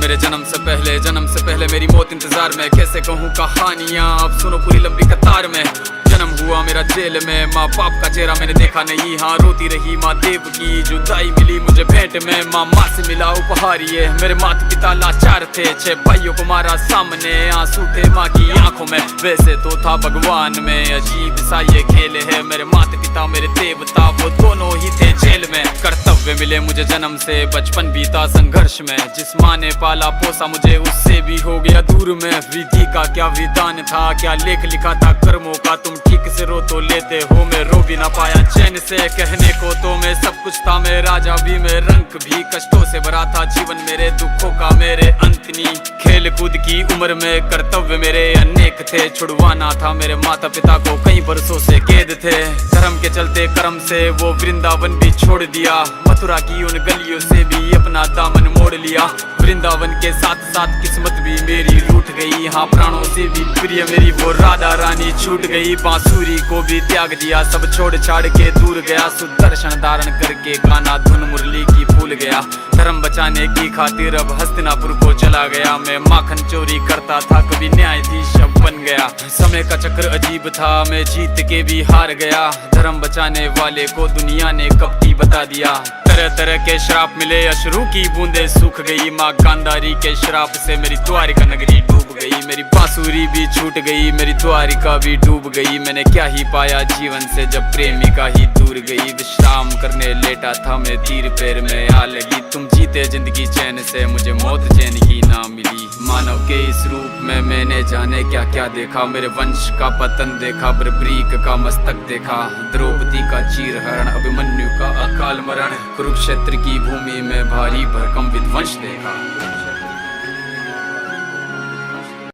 मेरे जन्म से पहले मेरी मौत इंतजार में। कैसे कहूँ कहानियाँ, अब सुनो पूरी लंबी कतार में। जन्म हुआ मेरा जेल में, माँ बाप का चेहरा मैंने देखा नहीं। हाँ रोती रही माँ देव की जुदाई मिली मुझे भेंट में। माँ से मिला उपहार ये, मेरे माता पिता लाचार थे। 6 भाइयों को मारा सामने, आंसू थे माँ की आंखों में। वैसे तो था भगवान में, अजीब सा ये खेल है। मेरे माता पिता मेरे देवता वो दोनों ही थे जेल में। कर्तव्य मिले मुझे जन्म से, बचपन बीता संघर्ष में। जिस माँ ने पाला पोसा मुझे उससे भी हो गया दूर में। विधि का क्या विधान था, क्या लेख लिखा था कर्मों का। तुम ठीक से रो तो लेते हो, मैं रो भी ना पाया चैन से। कहने को तो मैं सब कुछ था, मैं राजा भी मैं रंक भी। कष्टों से भरा था जीवन मेरे, दुखों का मेरे अंत नहीं। खेल कूद की उम्र में कर्तव्य मेरे अनेक थे। छुड़वाना था मेरे माता पिता को, कई बरसों से कैद थे। धर्म के चलते कर्म से वो वृंदावन भी छोड़ दिया। मथुरा की उन गलियों से भी अपना दामन मोड़ लिया। वृंदावन के साथ साथ किस्मत भी मेरी रूठ गई। हाँ प्राणों से भी प्रिय मेरी वो राधा रानी छूट गई। बांसुरी को भी त्याग दिया, सब छोड़ छाड़ के दूर गया। सुदर्शन धारण करके गाना धुन मुरली की भूल गया। धर्म बचाने की खातिर अब हस्तिनापुर को चला गया। मैं माखन चोरी करता था, कभी न्यायाधीश अब बन गया। समय का चक्र अजीब था, मैं जीत के भी हार गया। धर्म बचाने वाले को दुनिया ने कपटी बता दिया। तरह तरह के श्राप मिले, अश्रु की बूंदे सूख गई। माँ गांधारी के श्राप से मेरी द्वारिका नगरी डूब गई। मेरी बांसुरी भी छूट गई, मेरी द्वारिका भी डूब गई। मैंने क्या ही पाया जीवन से जब प्रेमिका ही दूर गई। विश्राम करने लेटा था मैं, तीर पैर में आ लगी। तुम जीते जिंदगी चैन से, मुझे मौत चैन की ना मिली। मानव के इस रूप में मैंने जाने क्या क्या देखा। मेरे वंश का पतन देखा, बर्बरीक का मस्तक देखा। द्रौपदी का चीरहरण, अभिमन्यु का अकाल मरण। कुरुक्षेत्र की भूमि में भारी भरकम विध्वंस देखा।